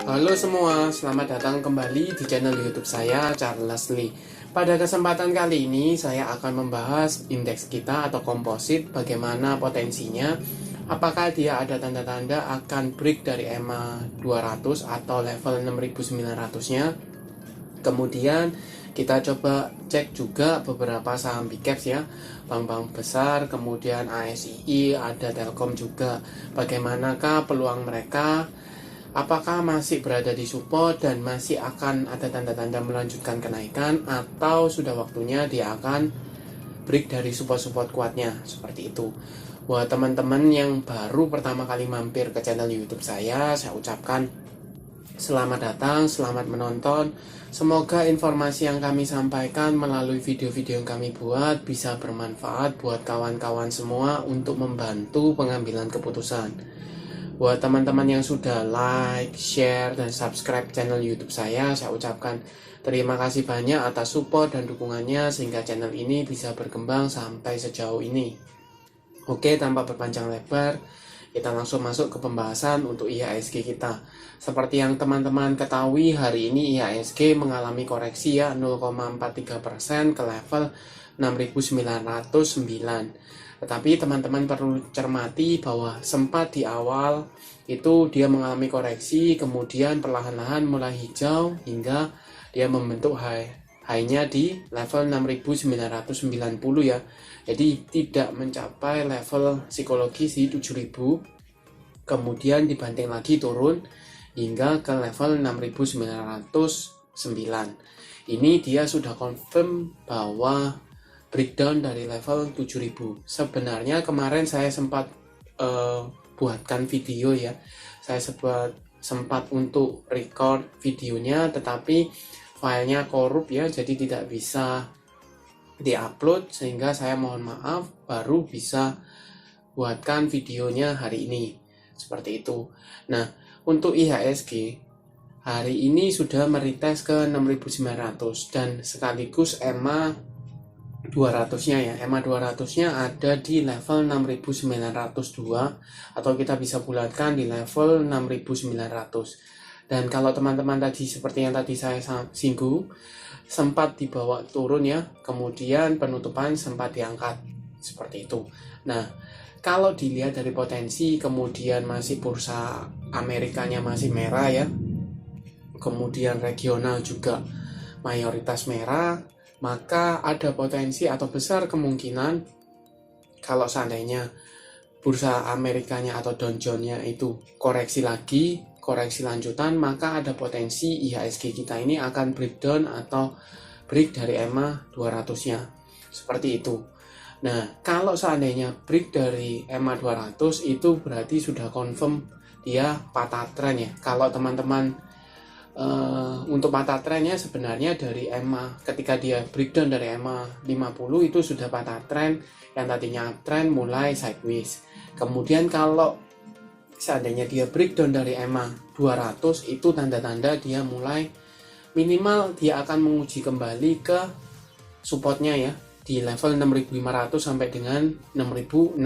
Halo semua, selamat datang kembali di channel YouTube saya, Charles Lee. Pada kesempatan kali ini, saya akan membahas indeks kita atau komposit, bagaimana potensinya, apakah dia ada tanda-tanda akan break dari EMA 200 atau level 6900-nya. Kemudian kita coba cek juga beberapa saham big caps ya, bank-bank besar, kemudian ASII, ada Telkom juga. Bagaimanakah peluang mereka? Apakah masih berada di support dan masih akan ada tanda-tanda melanjutkan kenaikan, atau sudah waktunya dia akan break dari support-support kuatnya, seperti itu. Buat teman-teman yang baru pertama kali mampir ke channel YouTube saya ucapkan selamat datang, selamat menonton. Semoga informasi yang kami sampaikan melalui video-video yang kami buat bisa bermanfaat buat kawan-kawan semua untuk membantu pengambilan keputusan. Buat teman-teman yang sudah like, share, dan subscribe channel YouTube saya ucapkan terima kasih banyak atas support dan dukungannya sehingga channel ini bisa berkembang sampai sejauh ini. Oke, tanpa berpanjang lebar, kita langsung masuk ke pembahasan untuk IHSG kita. Seperti yang teman-teman ketahui, hari ini IHSG mengalami koreksi ya 0,43% ke level 6.909. Tetapi teman-teman perlu cermati bahwa sempat di awal itu dia mengalami koreksi, kemudian perlahan-lahan mulai hijau hingga dia membentuk high-nya di level 6.990 ya. Jadi tidak mencapai level psikologis di 7.000. Kemudian dibanting lagi turun hingga ke level 6.909. Ini dia sudah confirm bahwa breakdown dari level 7000. Sebenarnya kemarin saya sempat buatkan video ya. Saya sempat untuk record videonya, tetapi filenya korup ya, jadi tidak bisa diupload, sehingga saya mohon maaf baru bisa buatkan videonya hari ini. Seperti itu. Nah, untuk IHSG hari ini sudah meretest ke 6900 dan sekaligus EMA 200-nya ya. EMA 200-nya ada di level 6.902 atau kita bisa bulatkan di level 6.900. Dan kalau teman-teman tadi seperti yang tadi saya singgung, sempat dibawa turun ya, kemudian penutupan sempat diangkat seperti itu. Nah, kalau dilihat dari potensi, kemudian masih bursa Amerikanya masih merah ya, kemudian regional juga mayoritas merah, maka ada potensi atau besar kemungkinan kalau seandainya bursa Amerikanya atau Dow Jones-nya itu koreksi lagi, koreksi lanjutan, maka ada potensi IHSG kita ini akan breakdown atau break dari EMA 200-nya. Seperti itu. Nah, kalau seandainya break dari EMA 200 itu berarti sudah confirm dia patah tren ya. Kalau teman-teman untuk patah trennya sebenarnya dari EMA, ketika dia breakdown dari EMA 50 itu sudah patah tren, yang tadinya uptrend mulai sideways. Kemudian kalau seandainya dia breakdown dari EMA 200 itu tanda-tanda dia mulai minimal dia akan menguji kembali ke supportnya ya di level 6500 sampai dengan 6600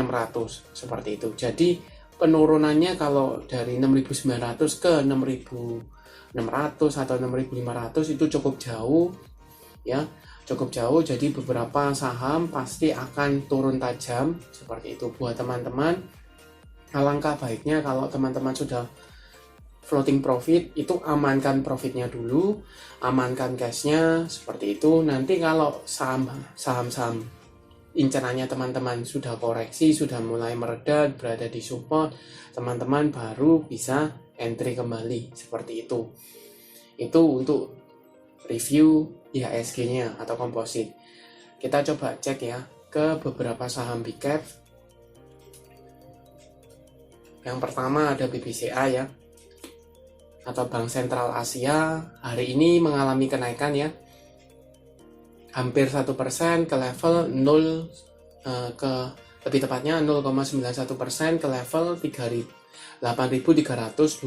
seperti itu. Jadi penurunannya kalau dari 6900 ke 6600 atau 6500 itu cukup jauh ya, cukup jauh. Jadi beberapa saham pasti akan turun tajam seperti itu. Buat teman-teman, alangkah baiknya kalau teman-teman sudah floating profit itu amankan profitnya dulu, amankan cashnya seperti itu. Nanti kalau saham-saham incerannya teman-teman sudah koreksi, sudah mulai mereda, berada di support, teman-teman baru bisa entry kembali seperti itu. Itu untuk review IHSG-nya atau komposit. Kita coba cek ya ke beberapa saham big cap. Yang pertama ada BBCA ya, atau Bank Sentral Asia. Hari ini mengalami kenaikan ya, hampir 1% ke level 0, lebih tepatnya 0,91% ke level 8.325.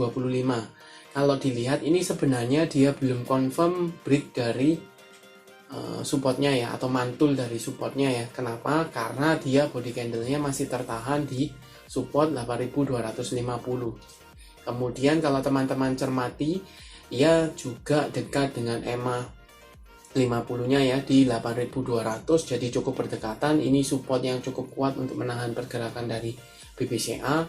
Kalau dilihat ini sebenarnya dia belum confirm break dari supportnya ya, atau mantul dari supportnya ya. Kenapa? Karena dia body candle-nya masih tertahan di support 8.250. Kemudian kalau teman-teman cermati, ia juga dekat dengan EMA 50-nya ya di 8200, jadi cukup berdekatan. Ini support yang cukup kuat untuk menahan pergerakan dari BBCA.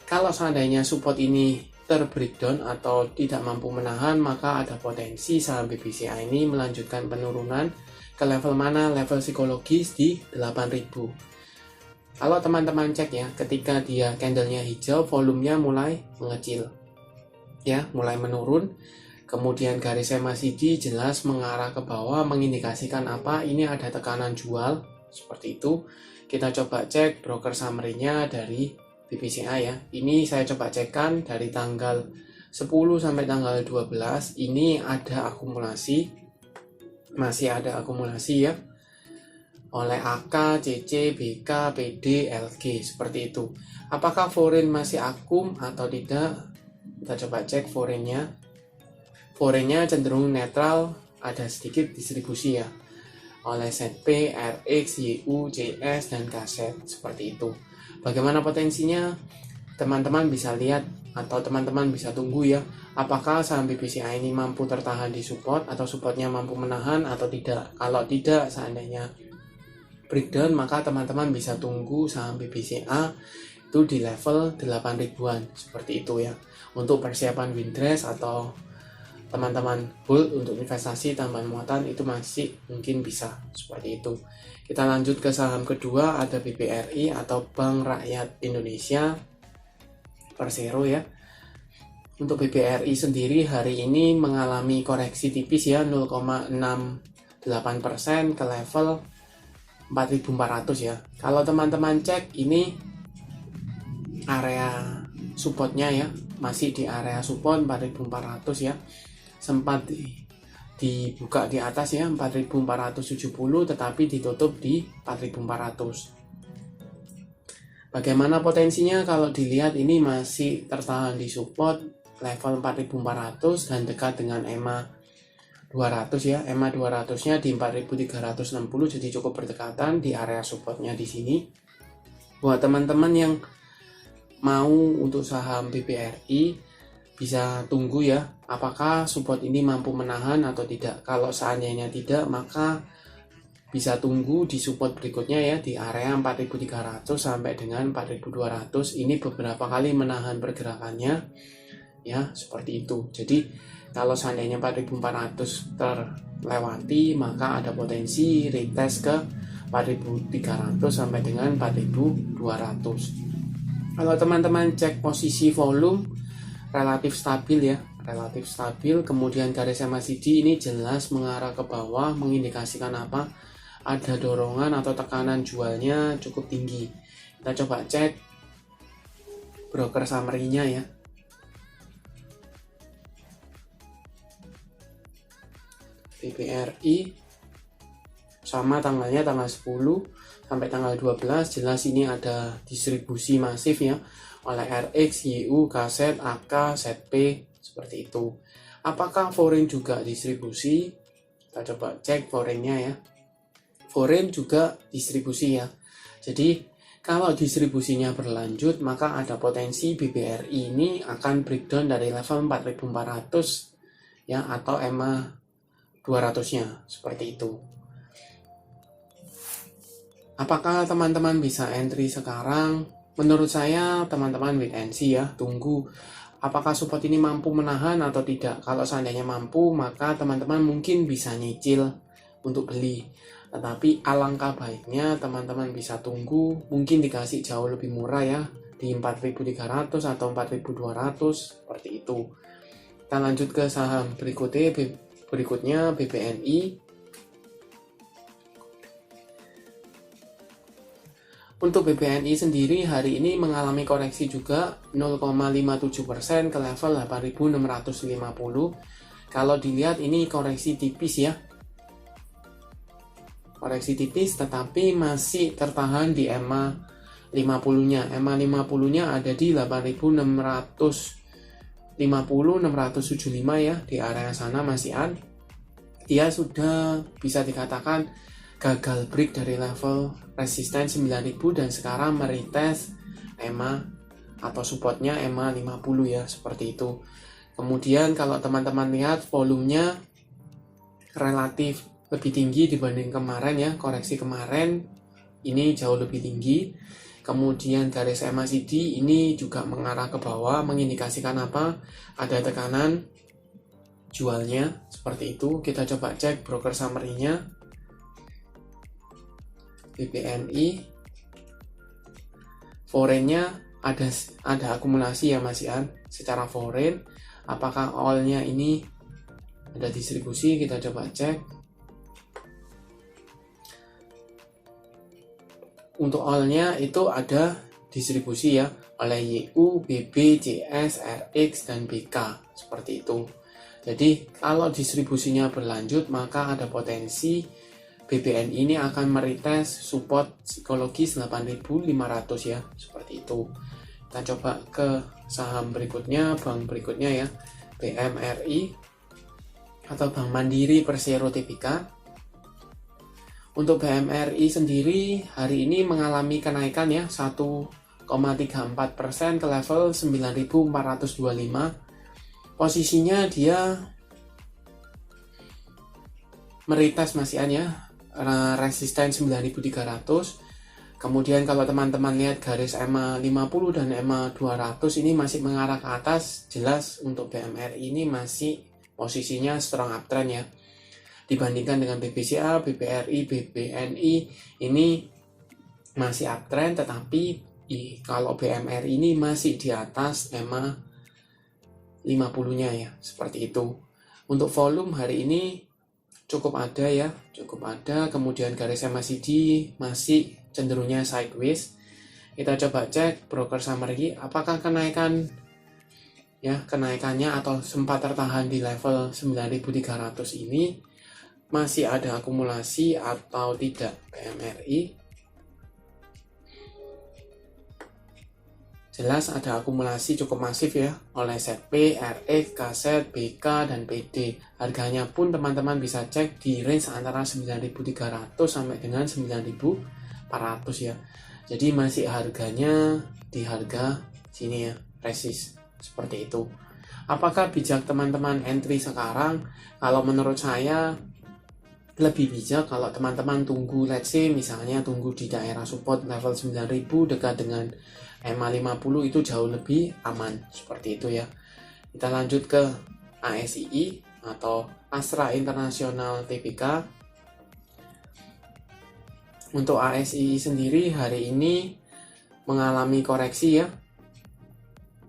Kalau seandainya support ini terbreakdown atau tidak mampu menahan, maka ada potensi saham BBCA ini melanjutkan penurunan ke level mana? Level psikologis di 8000. Kalau teman-teman cek ya, ketika dia candlenya hijau, volumenya mulai mengecil, ya, mulai menurun. Kemudian garis MACD jelas mengarah ke bawah, mengindikasikan apa? Ini ada tekanan jual, seperti itu. Kita coba cek broker summary-nya dari BBCA ya. Ini saya coba cekkan dari tanggal 10 sampai tanggal 12, ini ada akumulasi, masih ada akumulasi ya, oleh AK, CC, BK, PD, LG, seperti itu. Apakah foreign masih akum atau tidak? Kita coba cek foreignnya. Foreignnya cenderung netral, ada sedikit distribusi ya, oleh ZP, RX, YU, JS, dan KZ, seperti itu. Bagaimana potensinya? Teman-teman bisa lihat atau teman-teman bisa tunggu ya, apakah saham BBCA ini mampu tertahan di support atau supportnya mampu menahan atau tidak. Kalau tidak, seandainya breakdown, maka teman-teman bisa tunggu saham BBCA itu di level 8.000-an, seperti itu ya. Untuk persiapan windrest atau teman-teman hold untuk investasi tambahan muatan, itu masih mungkin bisa, seperti itu. Kita lanjut ke saham kedua, ada BBRI atau Bank Rakyat Indonesia Persero ya. Untuk BBRI sendiri hari ini mengalami koreksi tipis ya, 0,68% ke level 4400 ya. Kalau teman-teman cek, ini area supportnya ya, masih di area support 4400 ya. Sempat dibuka di atas ya 4470, tetapi ditutup di 4400. Bagaimana potensinya? Kalau dilihat ini masih tertahan di support level 4400 dan dekat dengan EMA 200 ya. EMA 200-nya di 4360, jadi cukup berdekatan di area supportnya di sini. Buat teman-teman yang mau untuk saham BBRI, bisa tunggu ya, apakah support ini mampu menahan atau tidak. Kalau seandainya tidak, maka bisa tunggu di support berikutnya ya, di area 4300 sampai dengan 4200. Ini beberapa kali menahan pergerakannya ya, seperti itu. Jadi kalau seandainya 4400 terlewati, maka ada potensi retest ke 4300 sampai dengan 4200. Kalau teman-teman cek posisi volume, relatif stabil ya, relatif stabil. Kemudian garis MACD ini jelas mengarah ke bawah, mengindikasikan apa? Ada dorongan atau tekanan jualnya cukup tinggi. Kita coba cek broker summary-nya ya. BBRI sama tanggalnya tanggal 10 sampai tanggal 12, jelas ini ada distribusi masif ya, oleh RX, YU, KZ, AK, ZP, seperti itu. Apakah foreign juga distribusi? Kita coba cek foreignnya ya. Foreign juga distribusi ya. Jadi kalau distribusinya berlanjut, maka ada potensi BBRI ini akan breakdown dari level 4400 ya, atau EMA 200-nya, seperti itu. Apakah teman-teman bisa entry sekarang? Menurut saya teman-teman wait and see ya, tunggu apakah support ini mampu menahan atau tidak. Kalau seandainya mampu, maka teman-teman mungkin bisa nyicil untuk beli. Tetapi alangkah baiknya teman-teman bisa tunggu, mungkin dikasih jauh lebih murah ya, di 4300 atau 4200, seperti itu. Kita lanjut ke saham berikutnya BBNI. Untuk BBNI sendiri hari ini mengalami koreksi juga 0,57% ke level 8.650. Kalau dilihat ini koreksi tipis ya. Koreksi tipis tetapi masih tertahan di EMA 50-nya. EMA 50-nya ada di 8.650, 675 ya, di area sana masih ada. Dia sudah bisa dikatakan gagal break dari level resisten 9000 dan sekarang meretest EMA atau supportnya EMA 50 ya, seperti itu. Kemudian kalau teman-teman lihat volumenya relatif lebih tinggi dibanding kemarin ya, koreksi kemarin ini jauh lebih tinggi. Kemudian garis MACD ini juga mengarah ke bawah, mengindikasikan apa? Ada tekanan jualnya, seperti itu. Kita coba cek broker summary-nya. BBNI foreign-nya ada akumulasi ya Mas Ian secara foreign. Apakah all-nya ini ada distribusi? Kita coba cek. Untuk all-nya itu ada distribusi ya oleh YU, BB, CS, RX, dan BK, seperti itu. Jadi kalau distribusinya berlanjut maka ada potensi BBN ini akan meretest support psikologis 8.500 ya, seperti itu. Kita coba ke saham berikutnya, bank berikutnya ya, BMRI atau Bank Mandiri Persero Tbk. Untuk BMRI sendiri hari ini mengalami kenaikan ya 1,34% ke level 9.425. Posisinya dia meretest Mas Ian ya, resisten 9.300. Kemudian kalau teman-teman lihat garis EMA 50 dan EMA 200 ini masih mengarah ke atas, jelas untuk BMRI ini masih posisinya strong uptrend ya. Dibandingkan dengan BBCA, BBRI, BBNI ini masih uptrend, tetapi kalau BMRI ini masih di atas EMA 50-nya ya, seperti itu. Untuk volume hari ini cukup ada ya, cukup ada. Kemudian garis MACD masih cenderungnya sideways. Kita coba cek broker summary, apakah kenaikannya atau sempat tertahan di level 9.300 ini masih ada akumulasi atau tidak BMRI. Jelas ada akumulasi cukup masif ya oleh ZP, RX, KZ, BK, dan PD. Harganya pun teman-teman bisa cek di range antara 9.300 sampai dengan 9.400 ya. Jadi masih harganya di harga sini ya, resist, seperti itu. Apakah bijak teman-teman entry sekarang? Kalau menurut saya lebih bijak kalau teman-teman tunggu, let's say misalnya tunggu di daerah support level 9.000 dekat dengan EMA 50 itu jauh lebih aman, seperti itu ya. Kita lanjut ke ASII atau Astra International Tbk. Untuk ASII sendiri hari ini mengalami koreksi ya,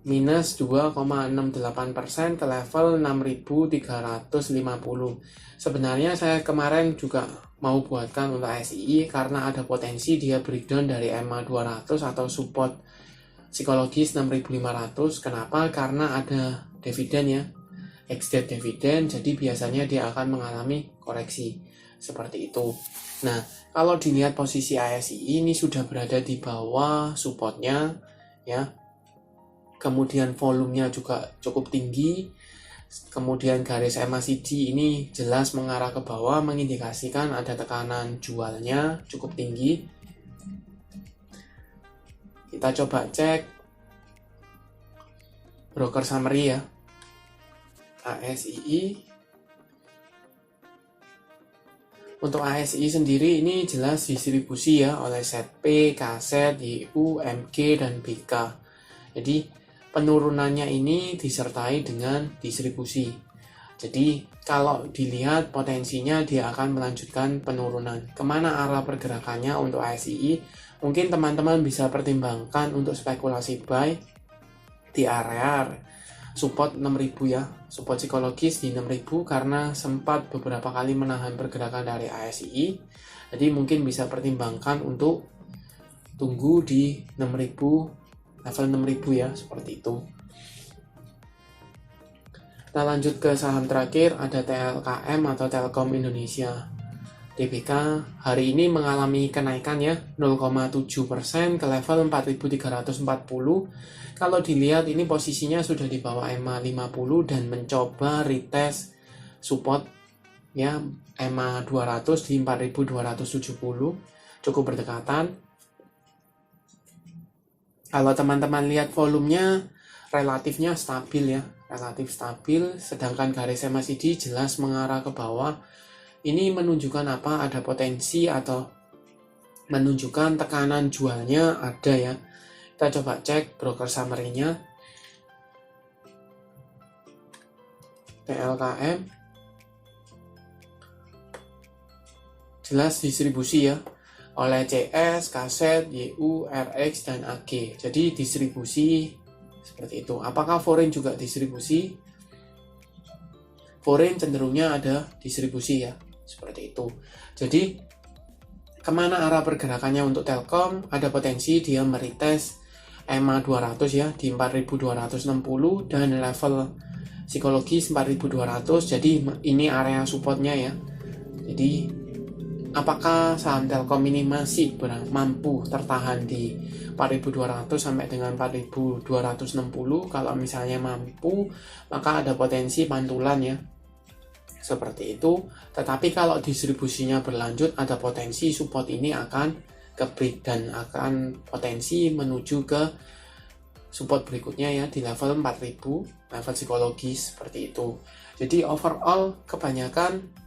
minus 2,68% ke level 6.350. Sebenarnya saya kemarin juga mau buatkan untuk ASII karena ada potensi dia breakdown dari EMA 200 atau support psikologis 6.500. Kenapa? Karena ada dividen ya, ex-date dividen, jadi biasanya dia akan mengalami koreksi seperti itu. Nah, kalau dilihat posisi ASII ini sudah berada di bawah supportnya ya. Kemudian volumenya juga cukup tinggi. Kemudian garis MACD ini jelas mengarah ke bawah, mengindikasikan ada tekanan jualnya cukup tinggi. Kita coba cek broker summary ya, ASII. Untuk ASII sendiri ini jelas distribusi ya oleh ZP, KZ, YU, MG, dan BK. Jadi penurunannya ini disertai dengan distribusi. Jadi kalau dilihat potensinya dia akan melanjutkan penurunan. Kemana arah pergerakannya untuk ASII? Mungkin teman-teman bisa pertimbangkan untuk spekulasi buy di area support 6.000 ya, support psikologis di 6.000 karena sempat beberapa kali menahan pergerakan dari ASII. Jadi mungkin bisa pertimbangkan untuk tunggu di 6.000, level 6.000 ya, seperti itu. Kita lanjut ke saham terakhir, ada TLKM atau Telkom Indonesia Tbk. Hari ini mengalami kenaikan ya 0,7% ke level 4.340. Kalau dilihat ini posisinya sudah di bawah EMA 50 dan mencoba retest support ya EMA 200 di 4.270, cukup berdekatan. Kalau teman-teman lihat volumenya relatifnya stabil ya, relatif stabil, sedangkan garisnya masih jelas mengarah ke bawah. Ini menunjukkan apa? Ada potensi atau menunjukkan tekanan jualnya ada ya. Kita coba cek broker summary-nya. TLKM jelas distribusi ya oleh CS, KZ, YU, RX, dan AG. Jadi distribusi seperti itu. Apakah foreign juga distribusi? Foreign cenderungnya ada distribusi ya, seperti itu. Jadi kemana arah pergerakannya untuk Telkom? Ada potensi dia meretest EMA 200 ya di 4260 dan level psikologis 4200. Jadi ini area supportnya ya. Jadi apakah saham Telkom ini masih mampu tertahan di 4.200 sampai dengan 4.260? Kalau misalnya mampu, maka ada potensi pantulan ya, seperti itu. Tetapi kalau distribusinya berlanjut, ada potensi support ini akan ke break dan akan potensi menuju ke support berikutnya ya di level 4.000, level psikologis seperti itu. Jadi overall kebanyakan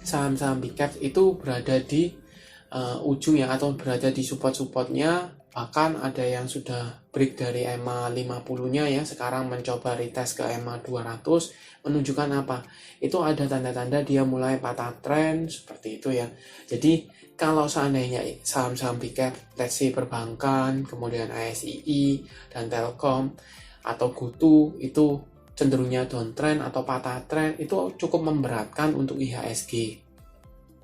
saham-saham big cap itu berada di ujung ya, atau berada di support-supportnya. Bahkan ada yang sudah break dari EMA 50-nya ya, sekarang mencoba retest ke EMA 200, menunjukkan apa? Itu ada tanda-tanda dia mulai patah tren seperti itu ya. Jadi kalau seandainya saham-saham big cap, let's say perbankan, kemudian ASII dan Telkom atau GoTo itu cenderungnya downtrend atau patah tren, itu cukup memberatkan untuk IHSG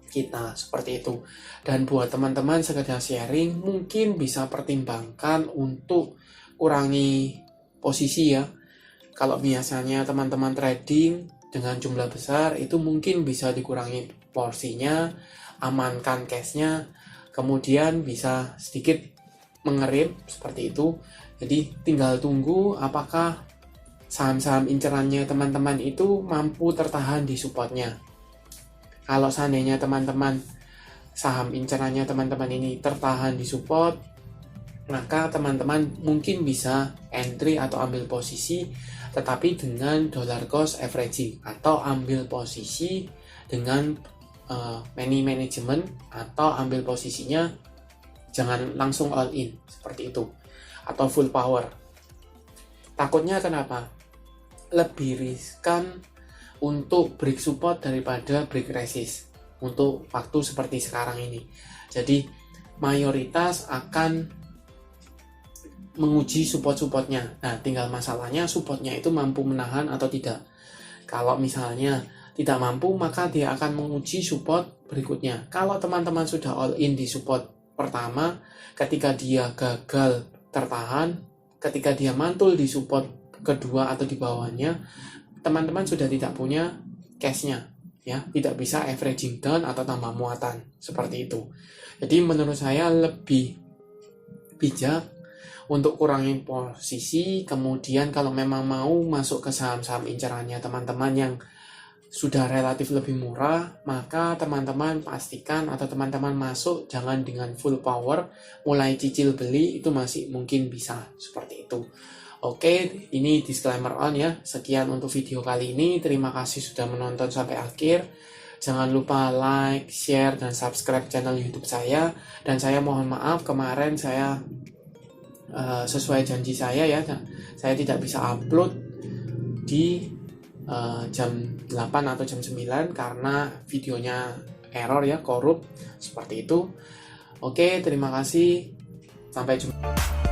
kita seperti itu. Dan buat teman-teman sekedar sharing, mungkin bisa pertimbangkan untuk kurangi posisi ya. Kalau biasanya teman-teman trading dengan jumlah besar, itu mungkin bisa dikurangi porsinya, amankan cashnya, kemudian bisa sedikit mengerim seperti itu. Jadi tinggal tunggu apakah saham-saham incerannya teman-teman itu mampu tertahan di supportnya. Kalau seandainya teman-teman saham incerannya teman-teman ini tertahan di support, maka teman-teman mungkin bisa entry atau ambil posisi, tetapi dengan dollar cost averaging, atau ambil posisi dengan money management, atau ambil posisinya jangan langsung all in seperti itu, atau full power. Takutnya kenapa? Lebih riskan untuk break support daripada break resist untuk waktu seperti sekarang ini. Jadi mayoritas akan menguji support-supportnya. Nah, tinggal masalahnya supportnya itu mampu menahan atau tidak. Kalau misalnya tidak mampu, maka dia akan menguji support berikutnya. Kalau teman-teman sudah all in di support pertama, ketika dia gagal tertahan, ketika dia mantul di support kedua atau di bawahnya, teman-teman sudah tidak punya cashnya ya, tidak bisa averaging down atau tambah muatan seperti itu. Jadi menurut saya lebih bijak untuk kurangi posisi, kemudian kalau memang mau masuk ke saham-saham incerannya teman-teman yang sudah relatif lebih murah, maka teman-teman pastikan atau teman-teman masuk jangan dengan full power, mulai cicil beli itu masih mungkin bisa seperti itu. Oke, ini disclaimer on ya. Sekian untuk video kali ini. Terima kasih sudah menonton sampai akhir. Jangan lupa like, share, dan subscribe channel YouTube saya. Dan saya mohon maaf kemarin saya sesuai janji saya ya, saya tidak bisa upload di jam 8 atau jam 9 karena videonya error ya, korup seperti itu. Oke, terima kasih. Sampai jumpa.